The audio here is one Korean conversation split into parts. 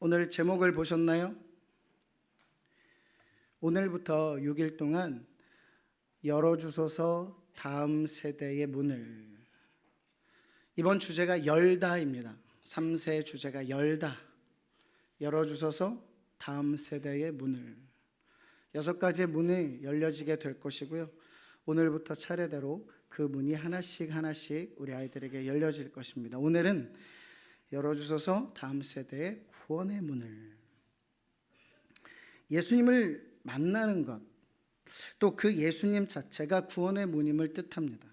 오늘 제목을 보셨나요? 오늘부터 6일 동안 열어주소서 다음 세대의 문을. 이번 주제가 열다입니다. 3세 주제가 열다. 열어주소서 다음 세대의 문을. 6가지의 문이 열려지게 될 것이고요. 오늘부터 차례대로 그 문이 하나씩 우리 아이들에게 열려질 것입니다. 오늘은 열어주소서 다음 세대의 구원의 문을. 예수님을 만나는 것, 또 그 예수님 자체가 구원의 문임을 뜻합니다.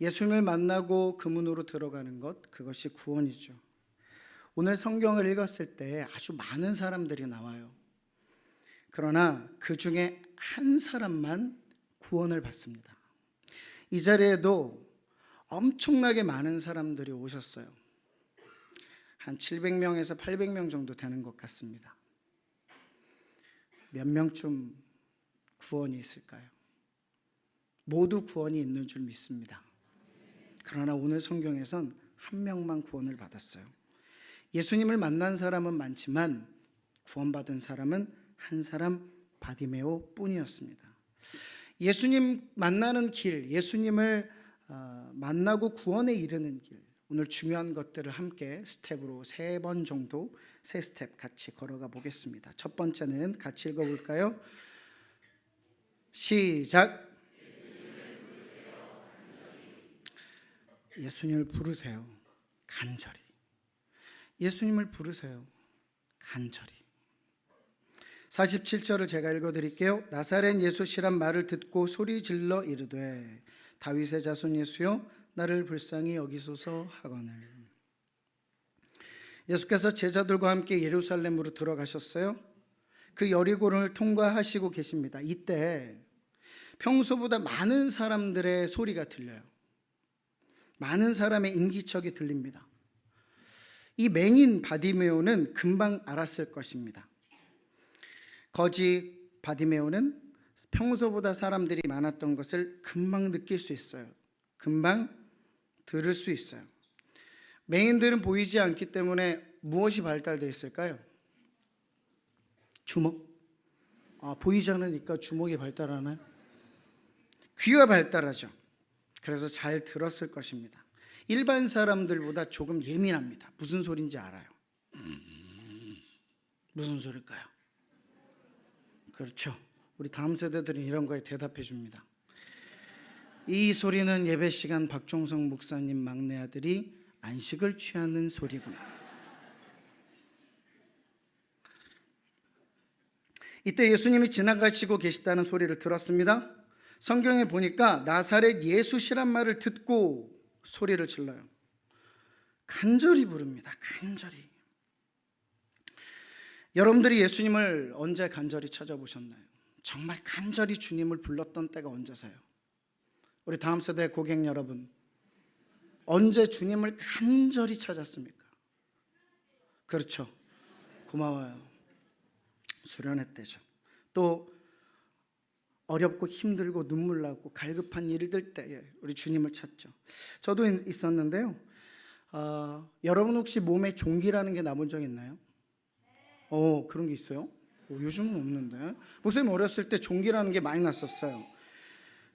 예수님을 만나고 그 문으로 들어가는 것, 그것이 구원이죠. 오늘 성경을 읽었을 때 아주 많은 사람들이 나와요. 그러나 그 중에 한 사람만 구원을 받습니다. 이 자리에도 엄청나게 많은 사람들이 오셨어요. 한 700명에서 800명 정도 되는 것 같습니다. 몇 명쯤 구원이 있을까요? 모두 구원이 있는 줄 믿습니다. 그러나 오늘 성경에선 한 명만 구원을 받았어요. 예수님을 만난 사람은 많지만 구원받은 사람은 한 사람, 바디메오 뿐이었습니다. 예수님 만나는 길, 예수님을 만나고 구원에 이르는 길, 오늘 중요한 것들을 함께 스텝으로 3번 정도, 3스텝 같이 걸어가 보겠습니다. 첫 번째는 같이 읽어볼까요? 시작. 예수님을 부르세요. 간절히. 예수님을 부르세요. 간절히. 47절을 제가 읽어드릴게요. 나사렛 예수시란 말을 듣고 소리 질러 이르되 다윗의 자손 예수여 나를 불쌍히 여기소서 하거늘. 예수께서 제자들과 함께 예루살렘으로 들어가셨어요. 그 여리고를 통과하시고 계십니다. 이때 평소보다 많은 사람들의 소리가 들려요. 많은 사람의 인기척이 들립니다. 이 맹인 바디메오는 금방 알았을 것입니다. 거지 바디메오는 평소보다 사람들이 많았던 것을 금방 느낄 수 있어요. 금방 들을 수 있어요. 맹인들은 보이지 않기 때문에 무엇이 발달되어 있을까요? 주먹? 보이지 않으니까 주먹이 발달하나요? 귀가 발달하죠. 그래서 잘 들었을 것입니다. 일반 사람들보다 조금 예민합니다. 무슨 소리인지 알아요. 무슨 소리일까요? 그렇죠. 우리 다음 세대들은 이런 거에 대답해 줍니다. 이 소리는 예배 시간 박종성 목사님 막내 아들이 안식을 취하는 소리구나. 이때 예수님이 지나가시고 계시다는 소리를 들었습니다. 성경에 보니까 나사렛 예수시란 말을 듣고 소리를 질러요. 간절히 부릅니다. 간절히. 여러분들이 예수님을 언제 간절히 찾아보셨나요? 정말 간절히 주님을 불렀던 때가 언제세요? 우리 다음 세대 고객 여러분, 언제 주님을 간절히 찾았습니까? 그렇죠. 고마워요. 수련회 때죠. 또 어렵고 힘들고 눈물 나고 갈급한 일들 때에 우리 주님을 찾죠. 저도 있었는데요. 여러분 혹시 몸에 종기라는 게 나본 적 있나요? 그런 게 있어요? 요즘은 없는데. 목사님 어렸을 때 종기라는 게 많이 났었어요.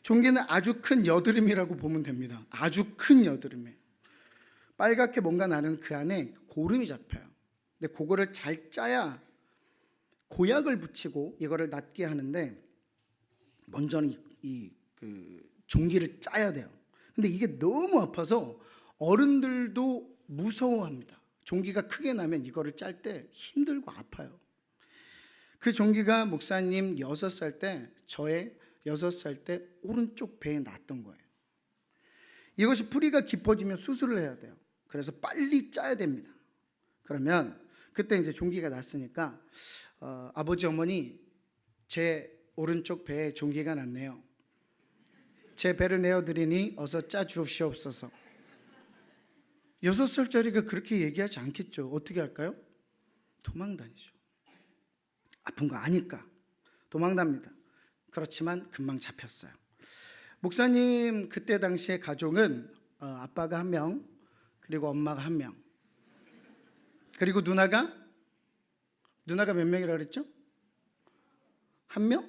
종기는 아주 큰 여드름이라고 보면 됩니다. 아주 큰 여드름에 빨갛게 뭔가 나는 그 안에 고름이 잡혀요. 근데 그거를 잘 짜야 고약을 붙이고 이거를 낫게 하는데 먼저는 그 종기를 짜야 돼요. 근데 이게 너무 아파서 어른들도 무서워합니다. 종기가 크게 나면 이거를 짤 때 힘들고 아파요. 그 종기가 목사님 6살 때, 저의 6살 때 오른쪽 배에 났던 거예요. 이것이 뿌리가 깊어지면 수술을 해야 돼요. 그래서 빨리 짜야 됩니다. 그러면 그때 이제 종기가 났으니까 아버지 어머니 제 오른쪽 배에 종기가 났네요. 제 배를 내어드리니 어서 짜 주시옵소서. 6살짜리가 그렇게 얘기하지 않겠죠. 어떻게 할까요? 도망다니죠. 아픈 거 아니까 도망답니다. 그렇지만 금방 잡혔어요. 목사님 그때 당시에 가족은 아빠가 1명, 그리고 엄마가 1명, 그리고 누나가 누나가 몇 명이라 그랬죠? 한 명?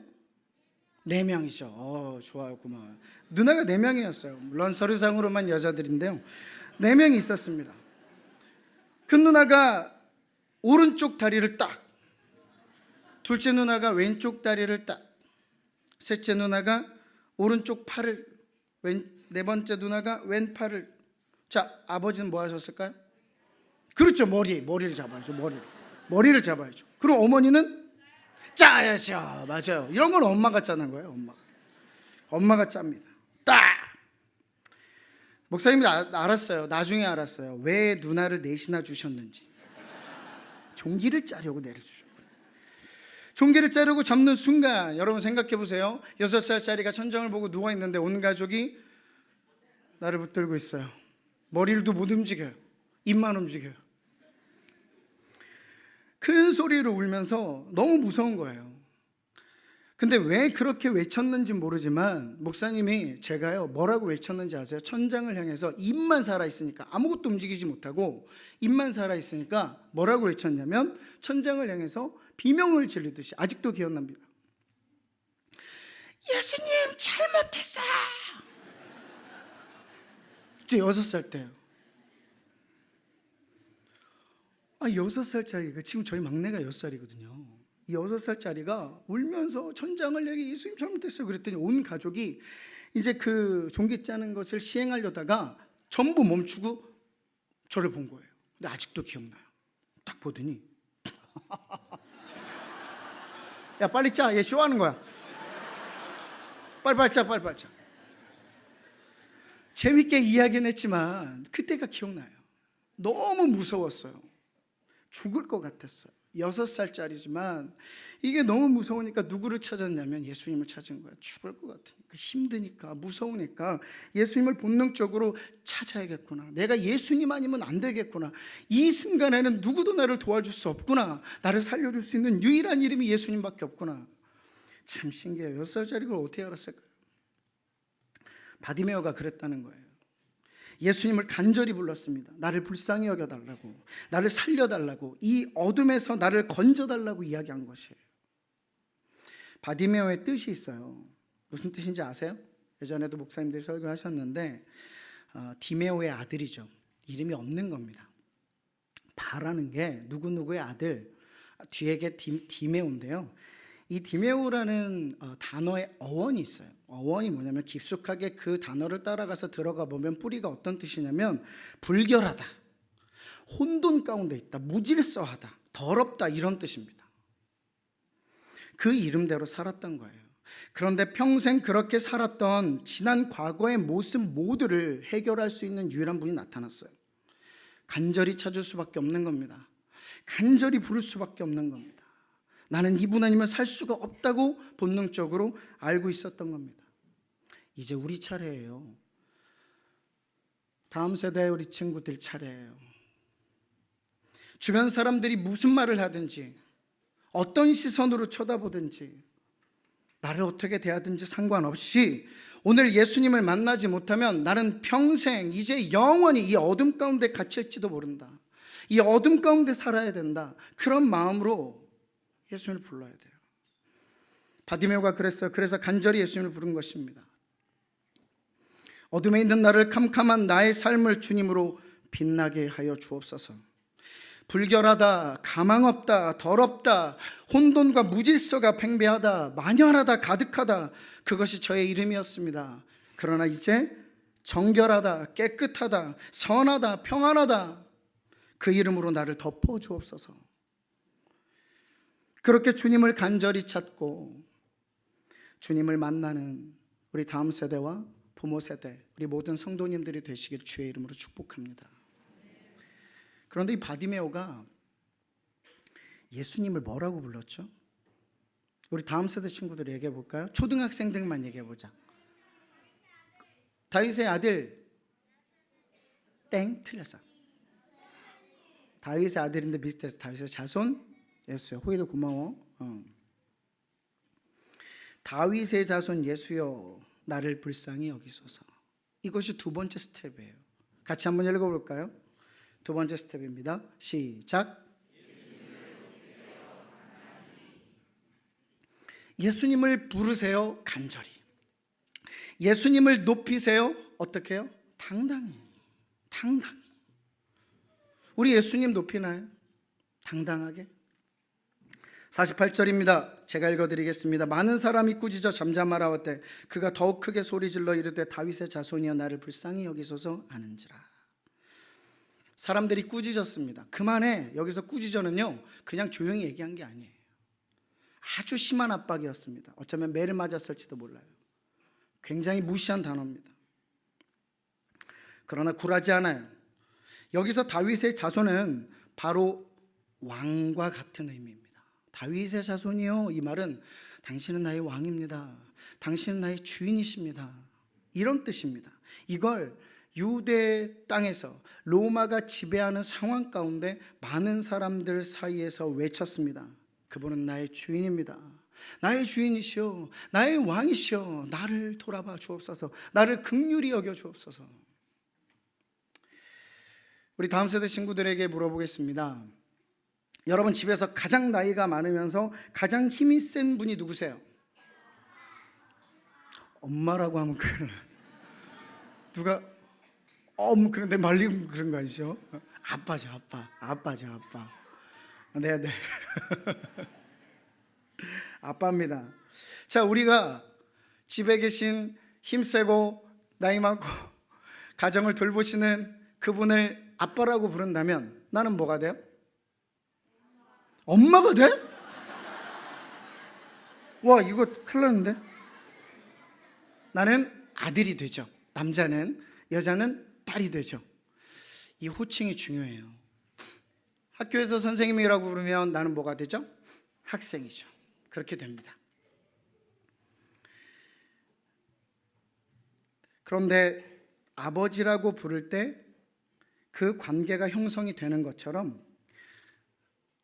4명이죠. 좋아요, 고마워요. 누나가 4명이었어요. 물론 서류상으로만 여자들인데요, 4명이 있었습니다. 큰 누나가 오른쪽 다리를 딱, 둘째 누나가 왼쪽 다리를 딱, 셋째 누나가 오른쪽 팔을, 네 번째 누나가 왼팔을. 자, 아버지는 뭐 하셨을까요? 그렇죠, 머리를 잡아야죠. 머리를 잡아야죠. 그럼 어머니는 짜야죠. 맞아요. 이런 건 엄마가 짜는 거예요. 엄마가 짭니다. 딱. 목사님이 알았어요. 나중에 알았어요. 왜 누나를 넷이나 주셨는지. 종기를 짜려고 내려주셨구나. 종기를 자르고 잡는 순간, 여러분 생각해 보세요. 6살짜리가 천장을 보고 누워있는데 온 가족이 나를 붙들고 있어요. 머리도 못 움직여요. 입만 움직여요. 큰 소리로 울면서 너무 무서운 거예요. 근데 왜 그렇게 외쳤는지 모르지만 목사님이, 제가요, 뭐라고 외쳤는지 아세요? 천장을 향해서 입만 살아있으니까, 아무것도 움직이지 못하고 입만 살아있으니까 뭐라고 외쳤냐면, 천장을 향해서 비명을 지르듯이, 아직도 기억납니다. 예수님 잘못했어요. 저 6살 때요. 6살짜리가, 지금 저희 막내가 6살이거든요. 이 6살짜리가 울면서 천장을 향해 예수님 잘못했어요 그랬더니 온 가족이 이제 그 종기 짜는 것을 시행하려다가 전부 멈추고 저를 본 거예요. 근데 아직도 기억나요. 딱 보더니 야, 빨리 짜. 얘 쇼하는 거야. 빨리 짜. 재밌게 이야기는 했지만 그때가 기억나요. 너무 무서웠어요. 죽을 것 같았어요. 6살짜리지만 이게 너무 무서우니까 누구를 찾았냐면 예수님을 찾은 거야. 죽을 것 같으니까, 힘드니까, 무서우니까 예수님을 본능적으로 찾아야겠구나. 내가 예수님 아니면 안 되겠구나. 이 순간에는 누구도 나를 도와줄 수 없구나. 나를 살려줄 수 있는 유일한 이름이 예수님밖에 없구나. 참 신기해요. 6살짜리가 어떻게 알았을까요? 바디메오가 그랬다는 거예요. 예수님을 간절히 불렀습니다. 나를 불쌍히 여겨달라고, 나를 살려달라고, 이 어둠에서 나를 건져달라고 이야기한 것이에요. 바디메오의 뜻이 있어요. 무슨 뜻인지 아세요? 예전에도 목사님들이 설교하셨는데 디메오의 아들이죠. 이름이 없는 겁니다. 바라는 게 누구누구의 아들, 뒤에게 디메오인데요. 이 디메오라는 단어의 어원이 있어요. 어원이 뭐냐면, 깊숙하게 그 단어를 따라가서 들어가 보면 뿌리가 어떤 뜻이냐면, 불결하다, 혼돈 가운데 있다, 무질서하다, 더럽다, 이런 뜻입니다. 그 이름대로 살았던 거예요. 그런데 평생 그렇게 살았던 지난 과거의 모습 모두를 해결할 수 있는 유일한 분이 나타났어요. 간절히 찾을 수밖에 없는 겁니다. 간절히 부를 수밖에 없는 겁니다. 나는 이분 아니면 살 수가 없다고 본능적으로 알고 있었던 겁니다. 이제 우리 차례예요. 다음 세대의 우리 친구들 차례예요. 주변 사람들이 무슨 말을 하든지, 어떤 시선으로 쳐다보든지, 나를 어떻게 대하든지 상관없이 오늘 예수님을 만나지 못하면 나는 평생, 이제 영원히 이 어둠 가운데 갇힐지도 모른다. 이 어둠 가운데 살아야 된다. 그런 마음으로 예수님을 불러야 돼요. 바디메오가 그랬어요. 그래서 간절히 예수님을 부른 것입니다. 어둠에 있는 나를, 캄캄한 나의 삶을 주님으로 빛나게 하여 주옵소서. 불결하다, 가망 없다, 더럽다, 혼돈과 무질서가 팽배하다, 만연하다, 가득하다, 그것이 저의 이름이었습니다. 그러나 이제 정결하다, 깨끗하다, 선하다, 평안하다, 그 이름으로 나를 덮어 주옵소서. 그렇게 주님을 간절히 찾고 주님을 만나는 우리 다음 세대와 부모 세대, 우리 모든 성도님들이 되시길 주의 이름으로 축복합니다. 그런데 이 바디메오가 예수님을 뭐라고 불렀죠? 우리 다음 세대 친구들 얘기해 볼까요? 초등학생들만 얘기해 보자. 다윗의 아들. 땡, 틀렸어. 다윗의 아들인데 비슷해서 다윗의 자손 예수요. 호일이 고마워. 다윗의 자손 예수여, 나를 불쌍히 여기소서. 이것이 두 번째 스텝이에요. 같이 한번 읽어볼까요? 두 번째 스텝입니다. 시작. 예수님을 부르세요, 간절히. 예수님을 높이세요, 어떻게 해요? 당당히. 우리 예수님 높이나요? 당당하게? 48절입니다. 제가 읽어드리겠습니다. 많은 사람이 꾸짖어 잠잠하라오되 그가 더욱 크게 소리질러 이르되 다윗의 자손이여 나를 불쌍히 여기소서 하는지라. 사람들이 꾸짖었습니다. 그만해. 여기서 꾸짖어는요, 그냥 조용히 얘기한 게 아니에요. 아주 심한 압박이었습니다. 어쩌면 매를 맞았을지도 몰라요. 굉장히 무시한 단어입니다. 그러나 굴하지 않아요. 여기서 다윗의 자손은 바로 왕과 같은 의미입니다. 다윗의 자손이요, 이 말은 당신은 나의 왕입니다. 당신은 나의 주인이십니다. 이런 뜻입니다. 이걸 유대 땅에서 로마가 지배하는 상황 가운데 많은 사람들 사이에서 외쳤습니다. 그분은 나의 주인입니다. 나의 주인이시오, 나의 왕이시오. 나를 돌아봐 주옵소서. 나를 긍휼히 여겨 주옵소서. 우리 다음 세대 친구들에게 물어보겠습니다. 여러분 집에서 가장 나이가 많으면서 가장 힘이 센 분이 누구세요? 엄마라고 하면 큰일 나요. 누가 뭐 그런데 말리면 그런 거 아니죠? 아빠죠, 아빠죠. 네네. 아빠입니다. 자, 우리가 집에 계신 힘세고 나이 많고 가정을 돌보시는 그분을 아빠라고 부른다면 나는 뭐가 돼요? 엄마가 돼? 와, 이거 큰일 났는데? 나는 아들이 되죠. 남자는, 여자는 딸이 되죠. 이 호칭이 중요해요. 학교에서 선생님이라고 부르면 나는 뭐가 되죠? 학생이죠. 그렇게 됩니다. 그런데 아버지라고 부를 때 그 관계가 형성이 되는 것처럼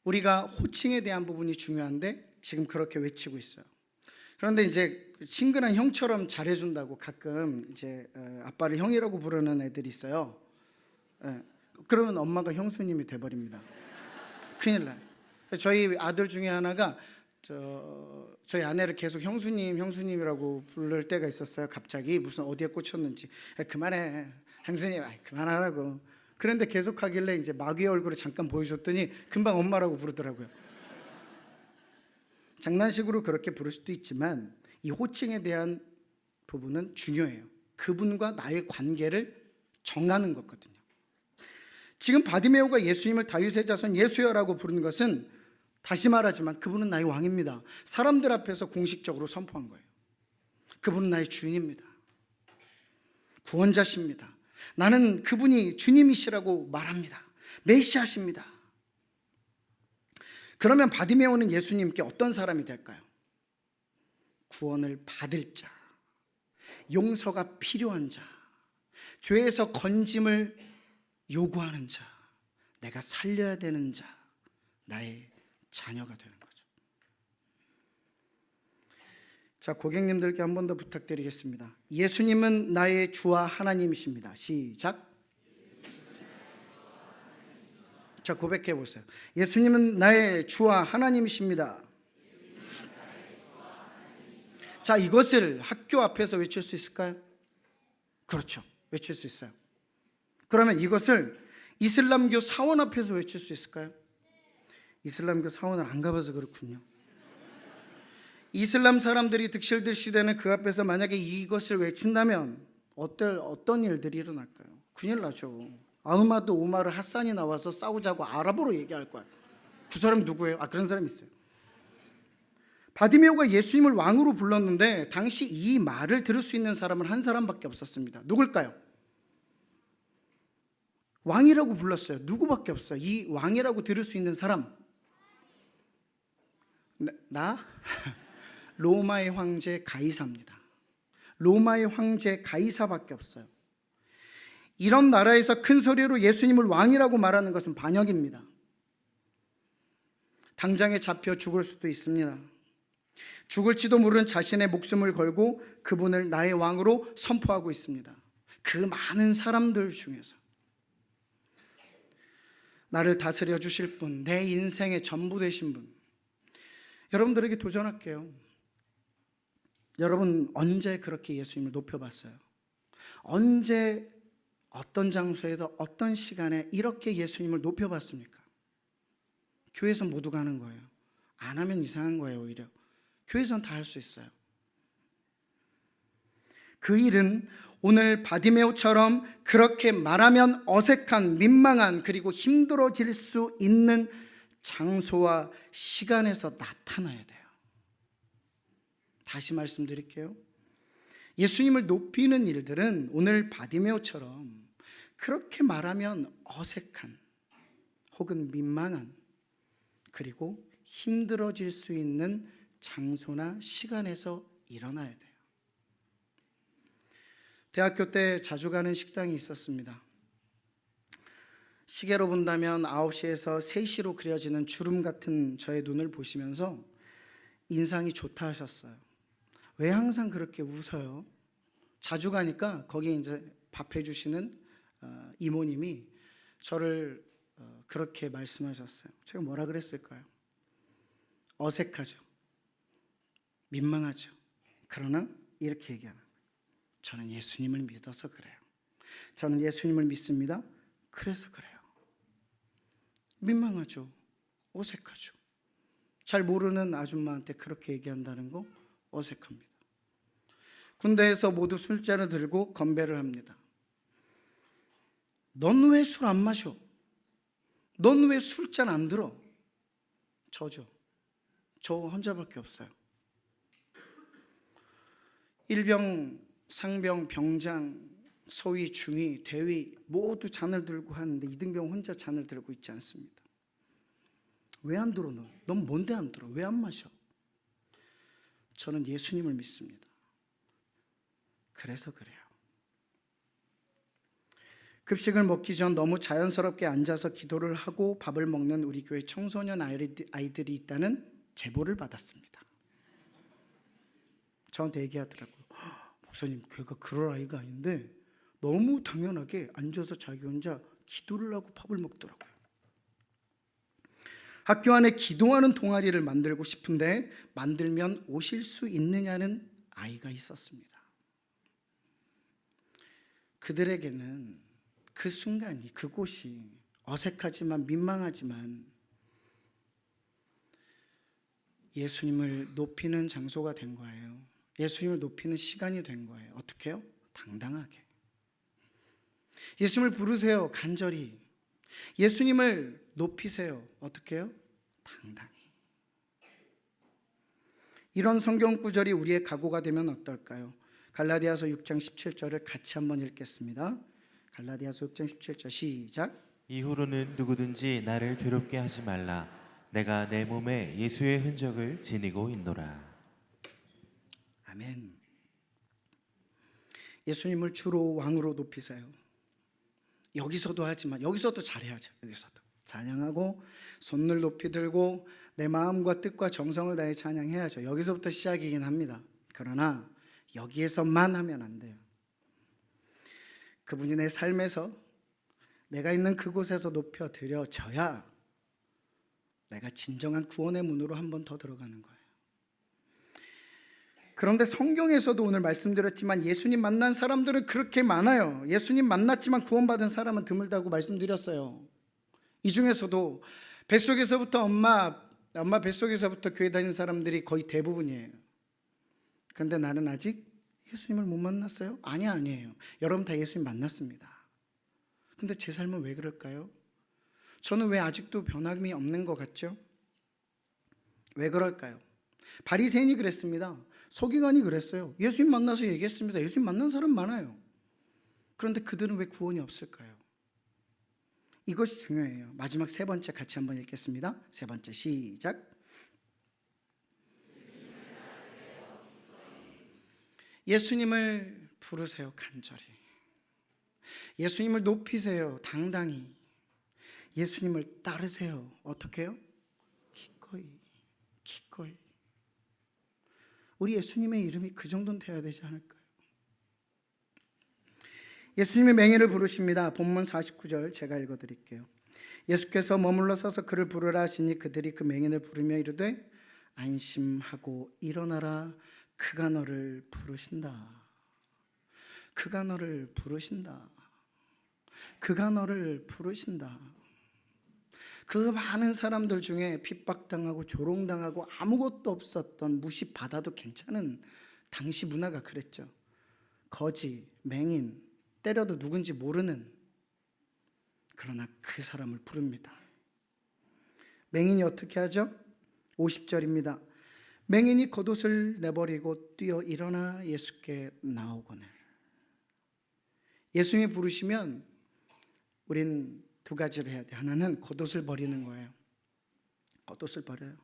우리가 호칭에 대한 부분이 중요한데 지금 그렇게 외치고 있어요. 그런데 이제 친근한 형처럼 잘해준다고 가끔 이제 아빠를 형이라고 부르는 애들이 있어요. 그러면 엄마가 형수님이 돼버립니다. 큰일 나요. 저희 아들 중에 하나가 저희 아내를 계속 형수님이라고 부를 때가 있었어요. 갑자기 무슨 어디에 꽂혔는지. 그만해, 형수님, 그만하라고. 그런데 계속 하길래 이제 마귀의 얼굴을 잠깐 보여줬더니 금방 엄마라고 부르더라고요. 장난식으로 그렇게 부를 수도 있지만 이 호칭에 대한 부분은 중요해요. 그분과 나의 관계를 정하는 거거든요. 지금 바디메오가 예수님을 다윗의 자손 예수여라고 부르는 것은 다시 말하지만 그분은 나의 왕입니다. 사람들 앞에서 공식적으로 선포한 거예요. 그분은 나의 주인입니다. 구원자십니다. 나는 그분이 주님이시라고 말합니다. 메시아십니다. 그러면 바디메오는 예수님께 어떤 사람이 될까요? 구원을 받을 자, 용서가 필요한 자, 죄에서 건짐을 요구하는 자, 내가 살려야 되는 자, 나의 자녀가 되는 거죠. 자, 고객님들께 한 번 더 부탁드리겠습니다. 예수님은 나의 주와 하나님이십니다. 시작. 자, 고백해 보세요. 예수님은 나의 주와 하나님이십니다. 자, 이것을 학교 앞에서 외칠 수 있을까요? 그렇죠, 외칠 수 있어요. 그러면 이것을 이슬람교 사원 앞에서 외칠 수 있을까요? 이슬람교 사원을 안 가봐서 그렇군요. 이슬람 사람들이 득실들 시대는 그 앞에서 만약에 이것을 외친다면 어떤 일들이 일어날까요? 큰일 나죠. 아흐마드 오마르 핫산이 나와서 싸우자고 아랍어로 얘기할 거야. 그 사람 누구예요? 그런 사람 있어요. 바디메오가 예수님을 왕으로 불렀는데 당시 이 말을 들을 수 있는 사람은 한 사람밖에 없었습니다. 누굴까요? 왕이라고 불렀어요. 누구밖에 없어요. 이 왕이라고 들을 수 있는 사람. 나? 로마의 황제 가이사입니다. 로마의 황제 가이사밖에 없어요. 이런 나라에서 큰 소리로 예수님을 왕이라고 말하는 것은 반역입니다. 당장에 잡혀 죽을 수도 있습니다. 죽을지도 모르는 자신의 목숨을 걸고 그분을 나의 왕으로 선포하고 있습니다. 그 많은 사람들 중에서 나를 다스려 주실 분, 내 인생의 전부 되신 분, 여러분들에게 도전할게요. 여러분 언제 그렇게 예수님을 높여봤어요? 언제 어떤 장소에도 어떤 시간에 이렇게 예수님을 높여봤습니까? 교회에서 모두가 하는 거예요. 안 하면 이상한 거예요. 오히려 교회에서는 다 할 수 있어요. 그 일은 오늘 바디메오처럼 그렇게 말하면 어색한, 민망한, 그리고 힘들어질 수 있는 장소와 시간에서 나타나야 돼요. 다시 말씀드릴게요. 예수님을 높이는 일들은 오늘 바디메오처럼 그렇게 말하면 어색한 혹은 민망한 그리고 힘들어질 수 있는 장소나 시간에서 일어나야 돼요. 대학교 때 자주 가는 식당이 있었습니다. 시계로 본다면 9시에서 3시로 그려지는 주름 같은 저의 눈을 보시면서 인상이 좋다 하셨어요. 왜 항상 그렇게 웃어요? 자주 가니까 거기 이제 밥 해주시는 이모님이 저를 그렇게 말씀하셨어요. 제가 뭐라 그랬을까요? 어색하죠. 민망하죠. 그러나 이렇게 얘기하는 거예요. 저는 예수님을 믿어서 그래요. 저는 예수님을 믿습니다. 그래서 그래요. 민망하죠. 어색하죠. 잘 모르는 아줌마한테 그렇게 얘기한다는 거 어색합니다. 군대에서 모두 술잔을 들고 건배를 합니다. 넌 왜 술 안 마셔? 넌 왜 술잔 안 들어? 저죠. 저 혼자밖에 없어요. 일병, 상병, 병장, 소위, 중위, 대위 모두 잔을 들고 하는데 이등병 혼자 잔을 들고 있지 않습니다. 왜 안 들어 너? 넌 뭔데 안 들어? 왜 안 마셔? 저는 예수님을 믿습니다. 그래서 그래요. 급식을 먹기 전 너무 자연스럽게 앉아서 기도를 하고 밥을 먹는 우리 교회 청소년 아이들이 있다는 제보를 받았습니다. 저한테 얘기하더라고요. 목사님, 걔가 그럴 아이가 아닌데 너무 당연하게 앉아서 자기 혼자 기도를 하고 밥을 먹더라고요. 학교 안에 기도하는 동아리를 만들고 싶은데 만들면 오실 수 있느냐는 아이가 있었습니다. 그들에게는 그 순간이, 그곳이 어색하지만 민망하지만 예수님을 높이는 장소가 된 거예요. 예수님을 높이는 시간이 된 거예요. 어떻게 해요? 당당하게. 예수님을 부르세요. 간절히. 예수님을 높이세요. 어떻게 해요? 당당히. 이런 성경 구절이 우리의 각오가 되면 어떨까요? 갈라디아서 6장 17절을 같이 한번 읽겠습니다. 갈라디아서 6장 17절 시작. 이후로는 누구든지 나를 괴롭게 하지 말라. 내가 내 몸에 예수의 흔적을 지니고 있노라. 아멘. 예수님을 주로 왕으로 높이세요. 여기서도 하지만 여기서도 잘해야죠. 여기서도 찬양하고 손을 높이 들고 내 마음과 뜻과 정성을 다해 찬양해야죠. 여기서부터 시작이긴 합니다. 그러나 여기에서만 하면 안 돼요. 그분이 내 삶에서 내가 있는 그곳에서 높여드려져야 내가 진정한 구원의 문으로 한 번 더 들어가는 거예요. 그런데 성경에서도 오늘 말씀드렸지만 예수님 만난 사람들은 그렇게 많아요. 예수님 만났지만 구원받은 사람은 드물다고 말씀드렸어요. 이 중에서도 뱃속에서부터 엄마 뱃속에서부터 교회 다니는 사람들이 거의 대부분이에요. 그런데 나는 아직 예수님을 못 만났어요? 아니에요. 여러분 다 예수님 만났습니다. 근데 제 삶은 왜 그럴까요? 저는 왜 아직도 변함이 없는 것 같죠? 왜 그럴까요? 바리새인이 그랬습니다. 서기관이 그랬어요. 예수님 만나서 얘기했습니다. 예수님 만난 사람 많아요. 그런데 그들은 왜 구원이 없을까요? 이것이 중요해요. 마지막 세 번째 같이 한번 읽겠습니다. 세 번째 시작. 예수님을 부르세요. 간절히. 예수님을 높이세요. 당당히. 예수님을 따르세요. 어떻게 해요? 기꺼이. 우리 예수님의 이름이 그 정도는 돼야 되지 않을까요? 예수님의 맹인을 부르십니다. 본문 49절 제가 읽어드릴게요. 예수께서 머물러 서서 그를 부르라 하시니 그들이 그 맹인을 부르며 이르되 안심하고 일어나라 그가 너를 부르신다. 그가 너를 부르신다. 그가 너를 부르신다. 그 많은 사람들 중에 핍박당하고 조롱당하고 아무것도 없었던, 무시받아도 괜찮은 당시 문화가 그랬죠. 거지, 맹인, 때려도 누군지 모르는, 그러나 그 사람을 부릅니다. 맹인이 어떻게 하죠? 50절입니다. 맹인이 겉옷을 내버리고 뛰어 일어나 예수께 나오거늘. 예수님이 부르시면 우린 두 가지를 해야 돼. 하나는 겉옷을 버리는 거예요. 겉옷을 버려요.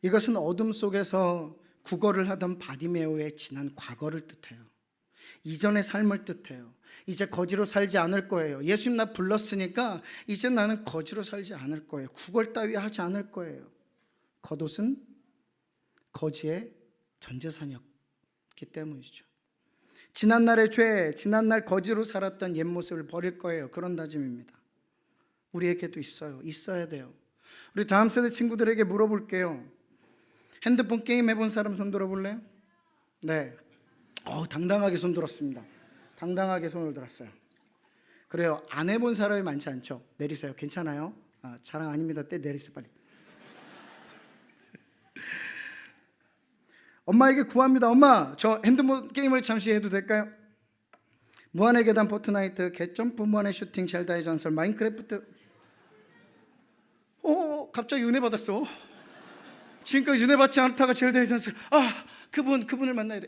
이것은 어둠 속에서 구걸을 하던 바디메오의 지난 과거를 뜻해요. 이전의 삶을 뜻해요. 이제 거지로 살지 않을 거예요. 예수님 나 불렀으니까 이제 나는 거지로 살지 않을 거예요. 구걸 따위 하지 않을 거예요. 겉옷은 거지의 전재산이었기 때문이죠. 지난날의 죄, 지난날 거지로 살았던 옛 모습을 버릴 거예요. 그런 다짐입니다. 우리에게도 있어요. 있어야 돼요. 우리 다음 세대 친구들에게 물어볼게요. 핸드폰 게임 해본 사람 손 들어볼래요? 네. 당당하게 손 들었습니다. 당당하게 손을 들었어요. 그래요. 안 해본 사람이 많지 않죠? 내리세요. 괜찮아요? 자랑 아닙니다. 때 내리세요 빨리. 엄마에게 구합니다. 엄마, 저 핸드폰 게임을 잠시 해도 될까요? 무한의 계단, 포트나이트, 갯점프, 무한의 슈팅, 젤다의 전설, 마인크래프트. 갑자기 은혜 받았어. 지금까지 은혜 받지 않다가 젤다의 전설. 그분을 만나야 돼.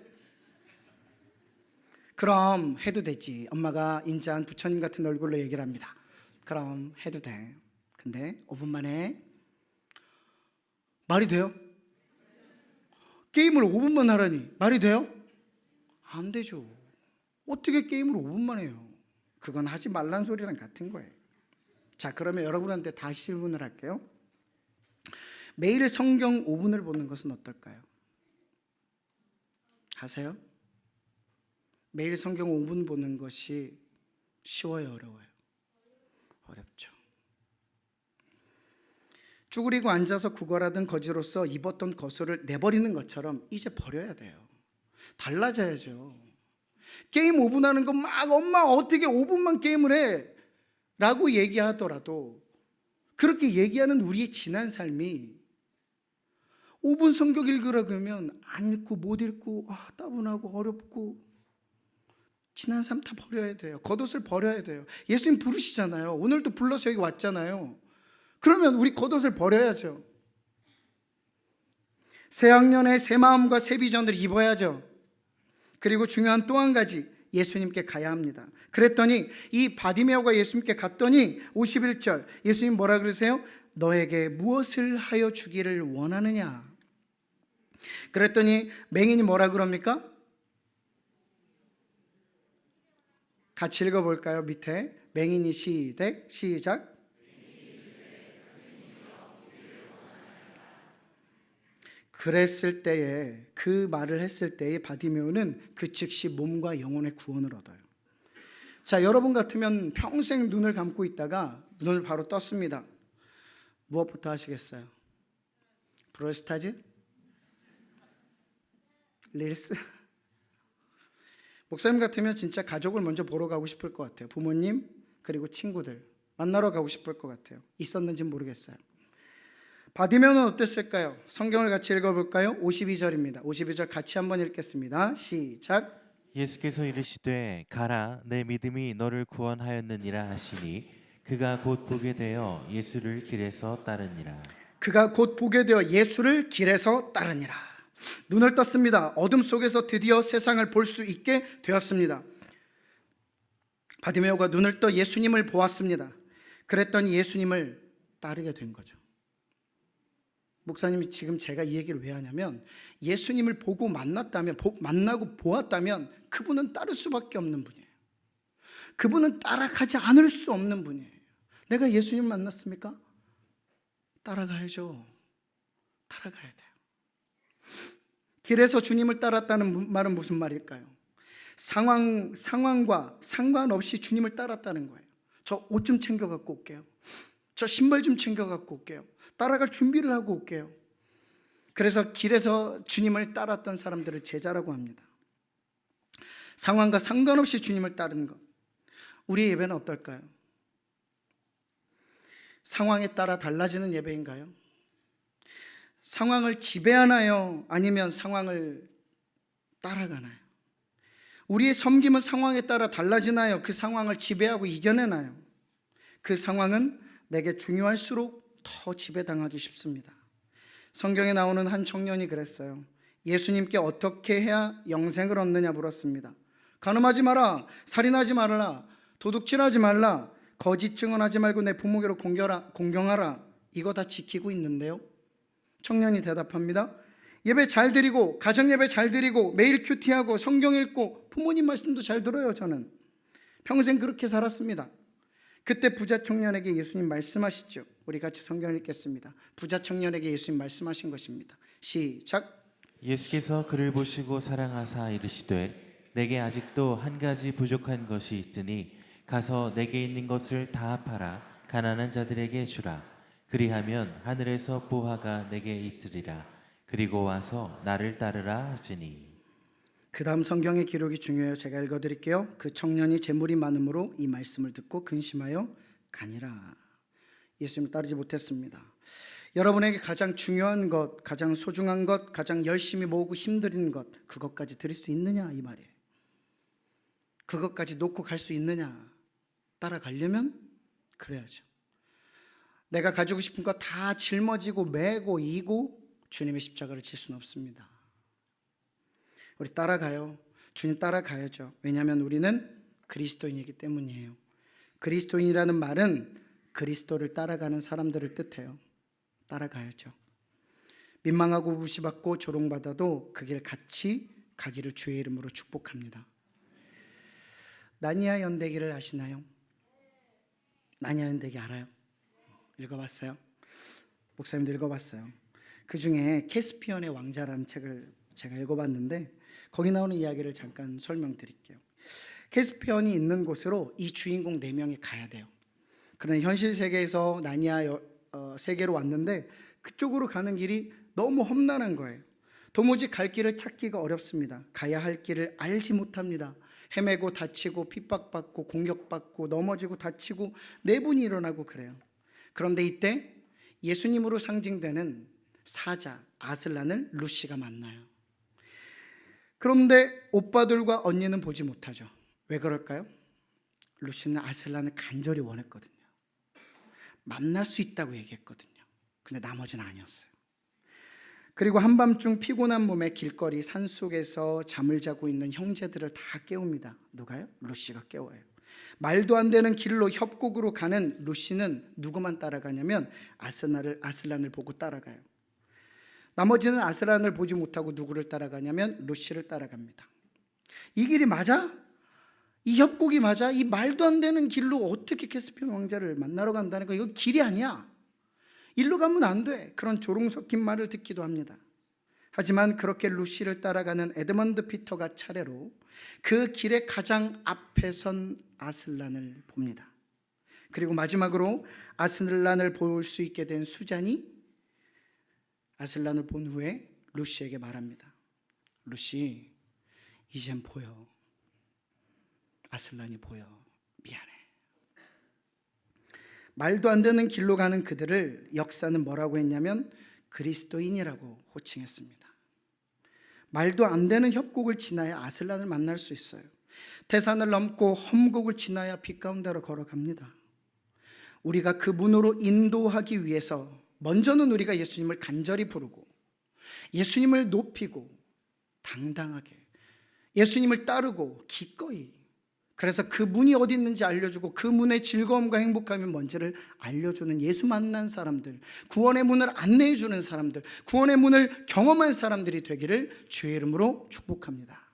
그럼 해도 되지. 엄마가 인자한 부처님 같은 얼굴로 얘기를 합니다. 그럼 해도 돼. 근데 5분 만에. 말이 돼요? 게임을 5분만 하라니 말이 돼요? 안 되죠. 어떻게 게임을 5분만 해요? 그건 하지 말란 소리랑 같은 거예요. 자, 그러면 여러분한테 다시 질문을 할게요. 매일 성경 5분을 보는 것은 어떨까요? 하세요? 매일 성경 5분 보는 것이 쉬워요, 어려워요? 어렵죠. 쭈그리고 앉아서 구걸하던 거지로서 입었던 겉옷을 내버리는 것처럼 이제 버려야 돼요. 달라져야죠. 게임 5분 하는 거 막 엄마 어떻게 5분만 게임을 해? 라고 얘기하더라도 그렇게 얘기하는 우리의 지난 삶이 5분 성경 읽으라 그러면 안 읽고 못 읽고 따분하고 어렵고 지난 삶 다 버려야 돼요. 겉옷을 버려야 돼요. 예수님 부르시잖아요. 오늘도 불러서 여기 왔잖아요. 그러면 우리 겉옷을 버려야죠. 새 학년에 새 마음과 새 비전을 입어야죠. 그리고 중요한 또 한 가지, 예수님께 가야 합니다. 그랬더니 이 바디메오가 예수님께 갔더니 51절 예수님 뭐라 그러세요? 너에게 무엇을 하여 주기를 원하느냐? 그랬더니 맹인이 뭐라 그럽니까? 같이 읽어볼까요? 밑에 맹인이 시작. 그랬을 때에, 그 말을 했을 때에 바디메오는 그 즉시 몸과 영혼의 구원을 얻어요. 자, 여러분 같으면 평생 눈을 감고 있다가 눈을 바로 떴습니다. 무엇부터 하시겠어요? 브롤스타즈? 릴스? 목사님 같으면 진짜 가족을 먼저 보러 가고 싶을 것 같아요. 부모님 그리고 친구들 만나러 가고 싶을 것 같아요. 있었는지는 모르겠어요. 바디메오는 어땠을까요? 성경을 같이 읽어볼까요? 52절입니다. 52절 같이 한번 읽겠습니다. 시작. 예수께서 이르시되 가라 내 믿음이 너를 구원하였느니라 하시니 그가 곧 보게 되어 예수를 길에서 따르니라. 그가 곧 보게 되어 예수를 길에서 따르니라. 눈을 떴습니다. 어둠 속에서 드디어 세상을 볼 수 있게 되었습니다. 바디메오가 눈을 떠 예수님을 보았습니다. 그랬더니 예수님을 따르게 된 거죠. 목사님이 지금 제가 이 얘기를 왜 하냐면 예수님을 보고 만나고 보았다면 그분은 따를 수밖에 없는 분이에요. 그분은 따라가지 않을 수 없는 분이에요. 내가 예수님 만났습니까? 따라가야죠. 따라가야 돼요. 길에서 주님을 따랐다는 말은 무슨 말일까요? 상황과 상관없이 주님을 따랐다는 거예요. 저 옷 좀 챙겨 갖고 올게요. 저 신발 좀 챙겨 갖고 올게요. 따라갈 준비를 하고 올게요. 그래서 길에서 주님을 따랐던 사람들을 제자라고 합니다. 상황과 상관없이 주님을 따르는 것. 우리의 예배는 어떨까요? 상황에 따라 달라지는 예배인가요? 상황을 지배하나요? 아니면 상황을 따라가나요? 우리의 섬김은 상황에 따라 달라지나요? 그 상황을 지배하고 이겨내나요? 그 상황은 내게 중요할수록 더 지배당하기 쉽습니다. 성경에 나오는 한 청년이 그랬어요. 예수님께 어떻게 해야 영생을 얻느냐 물었습니다. 간음하지 마라, 살인하지 말라, 도둑질하지 말라, 거짓 증언하지 말고 내 부모를 공경하라. 이거 다 지키고 있는데요. 청년이 대답합니다. 예배 잘 드리고, 가정 예배 잘 드리고, 매일 큐티하고, 성경 읽고, 부모님 말씀도 잘 들어요. 저는 평생 그렇게 살았습니다. 그때 부자 청년에게 예수님 말씀하시죠. 우리 같이 성경 읽겠습니다. 부자 청년에게 예수님 말씀하신 것입니다. 시작. 예수께서 그를 보시고 사랑하사 이르시되 내게 아직도 한 가지 부족한 것이 있으니 가서 내게 있는 것을 다 팔아 가난한 자들에게 주라. 그리하면 하늘에서 보화가 내게 있으리라. 그리고 와서 나를 따르라 하시니. 그 다음 성경의 기록이 중요해요. 제가 읽어드릴게요. 그 청년이 재물이 많음으로 이 말씀을 듣고 근심하여 가니라. 예수님을 따르지 못했습니다. 여러분에게 가장 중요한 것, 가장 소중한 것, 가장 열심히 모으고 힘든 것, 그것까지 드릴 수 있느냐 이 말이에요. 그것까지 놓고 갈 수 있느냐. 따라가려면 그래야죠. 내가 가지고 싶은 거 다 짊어지고 메고 이고 주님의 십자가를 질 수는 없습니다. 우리 따라가요. 주님 따라가야죠. 왜냐하면 우리는 그리스도인이기 때문이에요. 그리스도인이라는 말은 그리스도를 따라가는 사람들을 뜻해요. 따라가야죠. 민망하고 무시받고 조롱받아도 그 길 같이 가기를 주의 이름으로 축복합니다. 나니아 연대기를 아시나요? 나니아 연대기 알아요? 읽어봤어요? 목사님도 읽어봤어요. 그 중에 캐스피언의 왕자라는 책을 제가 읽어봤는데 거기 나오는 이야기를 잠깐 설명드릴게요. 캐스피언이 있는 곳으로 이 주인공 4명이 가야 돼요. 그러나 현실 세계에서 나니아 세계로 왔는데 그쪽으로 가는 길이 너무 험난한 거예요. 도무지 갈 길을 찾기가 어렵습니다. 가야 할 길을 알지 못합니다. 헤매고 다치고 핍박받고 공격받고 넘어지고 다치고 내분이 일어나고 그래요. 그런데 이때 예수님으로 상징되는 사자 아슬란을 루시가 만나요. 그런데 오빠들과 언니는 보지 못하죠. 왜 그럴까요? 루시는 아슬란을 간절히 원했거든요. 만날 수 있다고 얘기했거든요. 근데 나머지는 아니었어요. 그리고 한밤중 피곤한 몸에 길거리 산속에서 잠을 자고 있는 형제들을 다 깨웁니다. 누가요? 루시가 깨워요. 말도 안 되는 길로 협곡으로 가는 루시는 누구만 따라가냐면 아슬란을 보고 따라가요. 나머지는 아슬란을 보지 못하고 누구를 따라가냐면 루시를 따라갑니다. 이 길이 맞아? 이 협곡이 맞아? 이 말도 안 되는 길로 어떻게 캐스피언 왕자를 만나러 간다는 거, 이거 길이 아니야. 일로 가면 안 돼. 그런 조롱 섞인 말을 듣기도 합니다. 하지만 그렇게 루시를 따라가는 에드먼드 피터가 차례로 그 길의 가장 앞에 선 아슬란을 봅니다. 그리고 마지막으로 아슬란을 볼 수 있게 된 수잔이 아슬란을 본 후에 루시에게 말합니다. 루시, 이젠 보여. 아슬란이 보여. 미안해. 말도 안 되는 길로 가는 그들을 역사는 뭐라고 했냐면 그리스도인이라고 호칭했습니다. 말도 안 되는 협곡을 지나야 아슬란을 만날 수 있어요. 태산을 넘고 험곡을 지나야 빛 가운데로 걸어갑니다. 우리가 그 문으로 인도하기 위해서 먼저는 우리가 예수님을 간절히 부르고 예수님을 높이고 당당하게 예수님을 따르고 기꺼이, 그래서 그 문이 어디 있는지 알려주고 그 문의 즐거움과 행복함이 뭔지를 알려주는 예수 만난 사람들, 구원의 문을 안내해 주는 사람들, 구원의 문을 경험한 사람들이 되기를 주의 이름으로 축복합니다.